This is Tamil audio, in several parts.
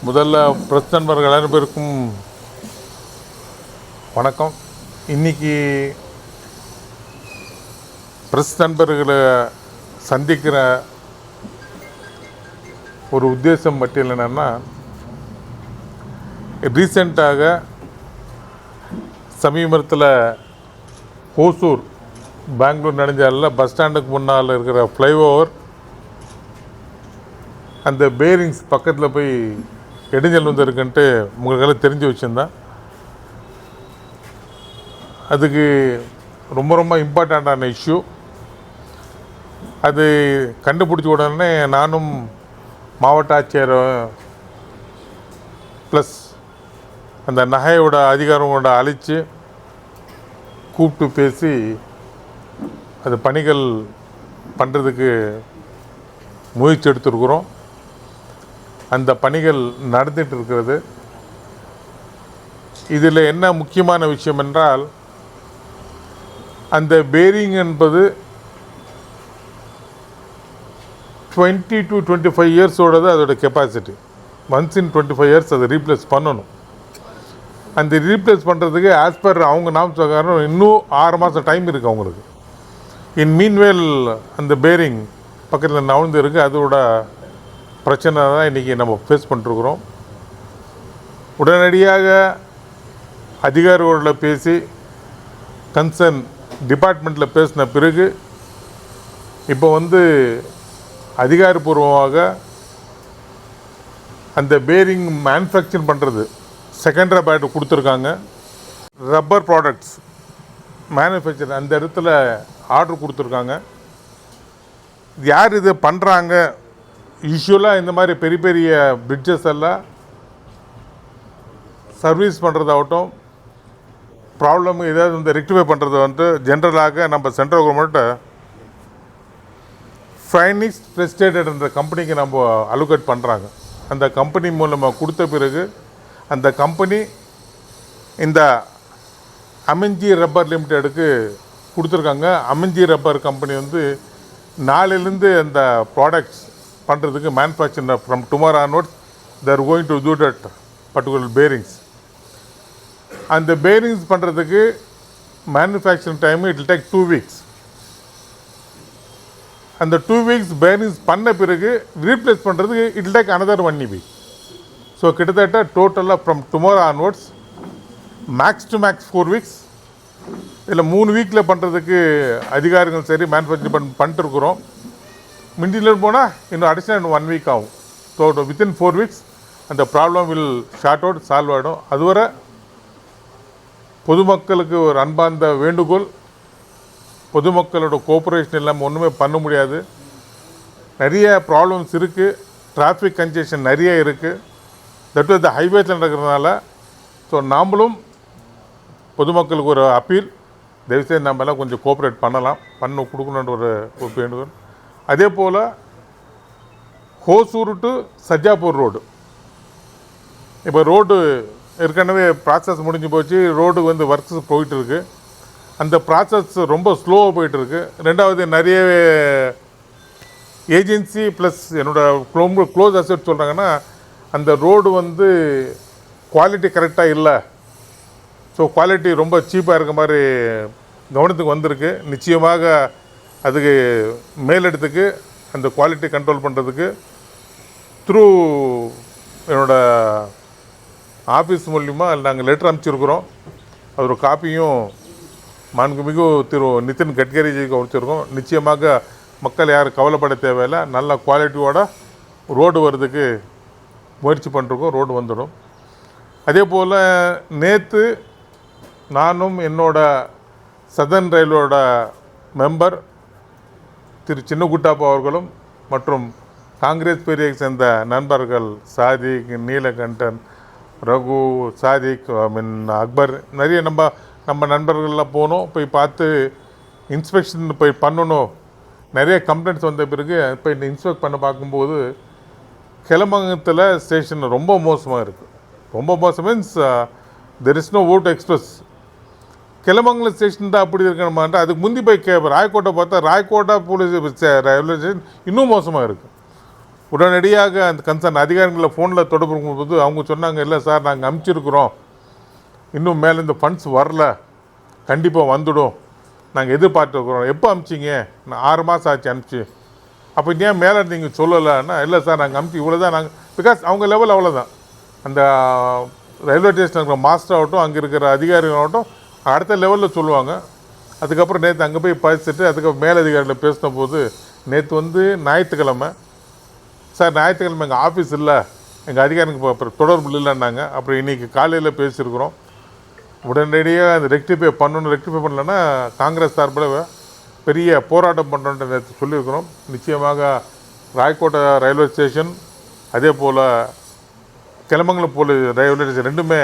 முதல்ல பிரஸ் நண்பர்கள் அனைவருக்கும் வணக்கம். இன்றைக்கி பிரஸ் நண்பர்களை சந்திக்கிற ஒரு உத்தேசம் மட்டும் என்னென்னா, ரீசெண்டாக சமீபத்தில் ஹோசூர் பெங்களூர் நெடுஞ்சாலையில் பஸ் ஸ்டாண்டுக்கு முன்னால் இருக்கிற ஃப்ளைஓவர் அந்த பேரிங்ஸ் பக்கத்தில் போய் இடைஞ்சல் வந்துருக்குன்ட்டு உங்களுக்கெல்லாம் தெரிஞ்சு வச்சுருந்தேன். அதுக்கு ரொம்ப இம்பார்ட்டண்ட்டான இஷ்யூ. அது கண்டுபிடிச்ச உடனே நானும் மாவட்ட ஆட்சியர் ப்ளஸ் அந்த நகையோட அதிகாரங்களோட அழைச்சி கூப்பிட்டு பேசி அது பணிகள் பண்ணுறதுக்கு முயற்சி எடுத்துருக்குறோம். அந்த பணிகள் நடந்துகிட்டு இருக்கிறது. இதில் என்ன முக்கியமான விஷயம் என்றால், அந்த பேரிங் என்பது 20 to 25 இயர்ஸோடது அதோட கெப்பாசிட்டி. ஒன்ஸ் இன் 25 இயர்ஸ் அதை ரீப்ளேஸ் பண்ணணும். அந்த ரீப்ளேஸ் பண்ணுறதுக்கு ஆஸ் பர் அவங்க நாம் பிரகாரம் இன்னும் 6 மாதம் டைம் இருக்குது அவங்களுக்கு. இன் மீன்வேல் அந்த பேரிங் பக்கத்தில் நவுந்து இருக்குது. அதோட பிரச்சனை தான் இன்றைக்கி நம்ம ஃபேஸ் பண்ணிருக்கிறோம். உடனடியாக அதிகாரிகளோட பேசி கன்சர்ன் டிபார்ட்மெண்ட்டில் பேசின பிறகு இப்போ அதிகாரப்பூர்வமாக அந்த பேரிங் மேனுஃபேக்சர் பண்ணுறது செகண்டரி பேட் கொடுத்துருக்காங்க. ரப்பர் ப்ராடக்ட்ஸ் மேனுஃபேக்சர் அந்த இடத்துல ஆர்டர் கொடுத்துருக்காங்க. யார் இது பண்ணுறாங்க? யூஸ்வலாக இந்த மாதிரி பெரிய பெரிய பிரிட்ஜஸ் எல்லாம் சர்வீஸ் பண்ணுறதாகட்டும், ப்ராப்ளம் ஏதாவது ரெக்டிஃபை பண்ணுறது ஜென்ரலாக நம்ம சென்ட்ரல் கவர்மெண்ட்டை ஃபைனிக்ஸ் பிரஸ்டேட்டட் என்ற கம்பெனிக்கு நம்ம அலோகேட் பண்ணுறாங்க. அந்த கம்பெனி மூலமாக கொடுத்த பிறகு அந்த கம்பெனி இந்த அமெஞ்சி ரப்பர் லிமிடெடுக்கு கொடுத்துருக்காங்க. அமெஞ்சி ரப்பர் கம்பெனி நாளிலேருந்து அந்த ப்ராடக்ட்ஸ் பண்ணுறதுக்கு manufacture from tomorrow onwards they're going to do that particular bearings. அந்த பேரிங்ஸ் பண்ணுறதுக்கு manufacturing time it will take 2 weeks. அந்த 2 weeks பேரிங்ஸ் பண்ண பிறகு ரீப்ளேஸ் பண்ணுறதுக்கு it will take another 1 week. So கிட்டத்தட்ட டோட்டலாக from tomorrow onwards max to max 4 weeks. இதில் 3 வீக்கில் பண்ணுறதுக்கு அதிகாரிகள் சரி மேனுஃபேக்சரிங் பண்ணிட்டு இருக்கிறோம். மிண்டியில் போனால் இன்னும் அடிஷ்னல் 1 week ஆகும். ஸோ வித்தின் 4 weeks அந்த problem will short out solve ஆகிடும். அதுவரை பொதுமக்களுக்கு ஒரு அன்பார்ந்த வேண்டுகோள், பொதுமக்களோட கோஆப்ரேஷன் இல்லாமல் ஒன்றுமே பண்ண முடியாது. நிறைய ப்ராப்ளம்ஸ் இருக்குது. டிராஃபிக் கன்ஜெஷன் நிறைய இருக்குது. தட் இந்த ஹைவேஸில் நடக்கிறதுனால. ஸோ நாமளும் பொதுமக்களுக்கு ஒரு அப்பீல், தயவுசெய்து நம்மளாம் கொஞ்சம் கோஆப்ரேட் பண்ண கொடுக்கணுன்ற ஒரு வேண்டுகோள். அதே போல் ஹோசூர் டு சஜாப்பூர் ரோடு, இப்போ ரோடு ஏற்கனவே ப்ராசஸ் முடிஞ்சு போச்சு. ரோடு ஒர்க்ஸ் போயிட்டுருக்கு. அந்த ப்ராசஸ் ரொம்ப ஸ்லோவாக போயிட்டுருக்கு. ரெண்டாவது நிறைய ஏஜென்சி ப்ளஸ் என்னோடய க்ளோஸ் அசெட் சொல்கிறாங்கன்னா, அந்த ரோடு குவாலிட்டி கரெக்டாக இல்லை. ஸோ குவாலிட்டி ரொம்ப சீப்பாக இருக்க மாதிரி கவனத்துக்கு வந்திருக்கு. நிச்சயமாக அதுக்கு மேலிடத்துக்கு அந்த குவாலிட்டி கண்ட்ரோல் பண்ணுறதுக்கு த்ரூ என்னோடய ஆஃபீஸ் மூலிமா நாங்கள் லெட்டர் அனுப்பிச்சிருக்கிறோம். அது ஒரு காப்பியும் மாண்புமிகு திரு நிதின் கட்கரிஜிக்கு அனுப்பிச்சிருக்கோம். நிச்சயமாக மக்கள் யாரும் கவலைப்பட தேவையில்லை. நல்ல குவாலிட்டியோட ரோடு வர்றதுக்கு முயற்சி பண்ணிருக்கோம். ரோடு வந்துடும். அதே போல் நேற்று நானும் என்னோட சதர்ன் ரயில்வேயோட மெம்பர் திரு சின்னகுட்டாப்பா அவர்களும் மற்றும் காங்கிரஸ் பேரியை சேர்ந்த நண்பர்கள் சாதிக், நீலகண்டன், ரகு, சாதிக், அக்பர், நிறைய நம்ம நண்பர்கள்லாம் போனோம். போய் பார்த்து இன்ஸ்பெக்ஷன் போய் பண்ணணும். நிறைய கம்ப்ளைண்ட்ஸ் வந்த பிறகு போய் இன்ஸ்பெக்ட் பண்ண பார்க்கும்போது கிளமங்கத்தில் ஸ்டேஷன் ரொம்ப மோசமாக இருக்குது. ரொம்ப மோசம் means there is no vote express. Kilamangalam station தான் அப்படி இருக்கணுமான்ட்டு அதுக்கு முந்தி போய் ராயக்கோட்டை பார்த்தா ராயக்கோட்டை போலீஸ் ரயில்வே ஸ்டேஷன் இன்னும் மோசமாக இருக்குது. உடனடியாக அந்த கன்சர்ன் அதிகாரிகளை ஃபோனில் தொடர்பு போது அவங்க சொன்னாங்க, இல்லை சார் நாங்கள் அனுப்பிச்சிருக்கிறோம், இன்னும் மேலே இந்த ஃபண்ட்ஸ் வரல, கண்டிப்பாக வந்துடும், நாங்கள் எதிர்பார்த்துருக்குறோம். எப்போ அனுப்பிச்சிங்க? நான் 6 மாதம் ஆச்சு அனுப்பிச்சி. அப்போ ஏன் மேலே நீங்கள் சொல்லலைன்னா, இல்லை சார் நாங்கள் அனுப்பிச்சி இவ்வளோ தான் நாங்கள், பிகாஸ் அவங்க லெவல் அவ்வளோதான். அந்த ரயில்வே ஸ்டேஷனில் இருக்கிற மாஸ்டர் ஆகட்டும், அங்கே இருக்கிற அதிகாரிகளாகட்டும் அடுத்த லெவலில் சொல்லுவாங்க. அதுக்கப்புறம் நேற்று அங்கே போய் பேசிட்டு அதுக்கப்புறம் மேலதிகாரியில் பேசின போது, நேற்று வந்து ஞாயிற்றுக்கிழமை சார், ஞாயிற்றுக்கிழமை எங்கள் ஆஃபீஸ் இல்லை, எங்கள் அதிகாரிக்கு அப்புறம் தொடர்பு இல்லைன்னாங்க. அப்புறம் இன்றைக்கி காலையில் பேசியிருக்கிறோம். உடனடியாக அந்த ரெக்டிஃபை பண்ணலைன்னா காங்கிரஸ் சார்பில் பெரிய போராட்டம் பண்ணுறோன்ட்டு நேற்று சொல்லியிருக்கிறோம். நிச்சயமாக ராயக்கோட்டை ரயில்வே ஸ்டேஷன், அதே போல் கிளமங்கலம் போல் ரயில்வே ஸ்டேஷன் ரெண்டுமே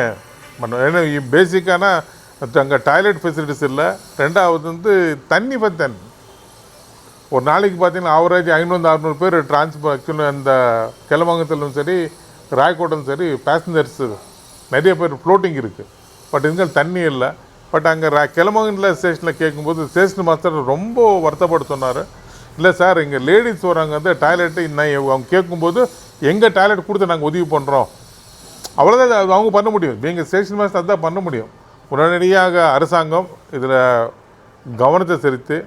பண்ணோம். ஏன்னா பேசிக்கான அங்கே டாய்லெட் ஃபெசிலிட்டிஸ் இல்லை. ரெண்டாவது வந்து தண்ணி பத்தன் ஒரு நாளைக்கு பார்த்தீங்கன்னா ஆவரேஜ் 500-600 பேர் டிரான்ஸ்போர்ட். ஆக்சுவலி அந்த கிளமங்கலத்திலும் சரி ராயக்கோட்டும் சரி பேசஞ்சர்ஸு நிறைய பேர் ஃப்ளோட்டிங் இருக்குது. பட் இங்கே தண்ணி இல்லை. பட் அங்கே கிளமங்கல ஸ்டேஷனில் கேட்கும்போது ஸ்டேஷன் மாஸ்டர் ரொம்ப வருத்தப்பட்டு சொன்னார், இல்லை சார் இங்கே லேடிஸ் வராங்க வந்து டாய்லெட்டு அவங்க கேட்கும்போது எங்கள் டாய்லெட் கொடுத்து நாங்கள் உதவி பண்ணுறோம், அவ்வளோதான் அது அவங்க பண்ண முடியும். எங்கள் ஸ்டேஷன் மாஸ்டர் அதுதான் பண்ண முடியும். உடனடியாக அரசாங்கம் இதில் கவனத்தை செலுத்தி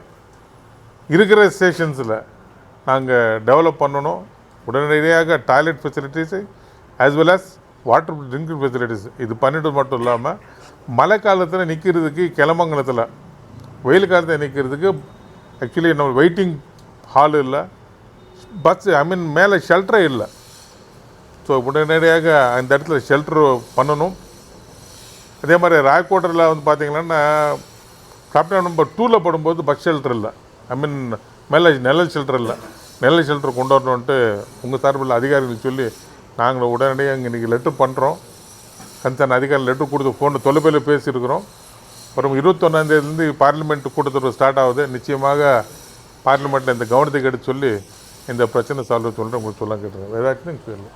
இருக்கிற ஸ்டேஷன்ஸில் நாங்கள் டெவலப் பண்ணணும். உடனடியாக toilet facilities as well as water drinking facilities இது பண்ணிட்டு மட்டும் இல்லாமல் மழை காலத்தில் நிற்கிறதுக்கு கிளமங்கலத்தில், வெயில் காலத்தில் நிற்கிறதுக்கு ஆக்சுவலி நம்ம வெயிட்டிங் ஹால் இல்லை, பஸ் மேலே ஷெல்டரே இல்லை. ஸோ உடனடியாக அந்த இடத்துல ஷெல்டர் பண்ணணும். அதே மாதிரி ராயக்கோட்டையில் வந்து பார்த்திங்கன்னா பிளாட்ஃபார்ம் நம்பர் 2 படும்போது பஸ் ஷெல்டர் இல்லை, மேலே நிழல் ஷெல்டர் இல்லை. நிழல் ஷெல்டர் கொண்டு வரணுன்ட்டு உங்கள் சார்பில் அதிகாரிகள் சொல்லி நாங்கள் உடனடியாக இன்றைக்கி லெட்ரு பண்ணுறோம். கன்சர்ன் அதிகாரி லெட்ரு கொடுத்து ஃபோனில் தொலைபேசியில் பேசியிருக்கிறோம். அப்புறம் 21ஆந்தேதிலேருந்து பார்லிமெண்ட் கூட்டத்தொடர் ஸ்டார்ட் ஆகுது. நிச்சயமாக பார்லிமெண்ட்டில் இந்த கவனத்துக்கு எடுத்து சொல்லி இந்த பிரச்சனை சால்வ் சொல்லிட்டு உங்களுக்கு சொல்ல கேட்டுருக்கேன். ஏதாச்சும் கேள்வி?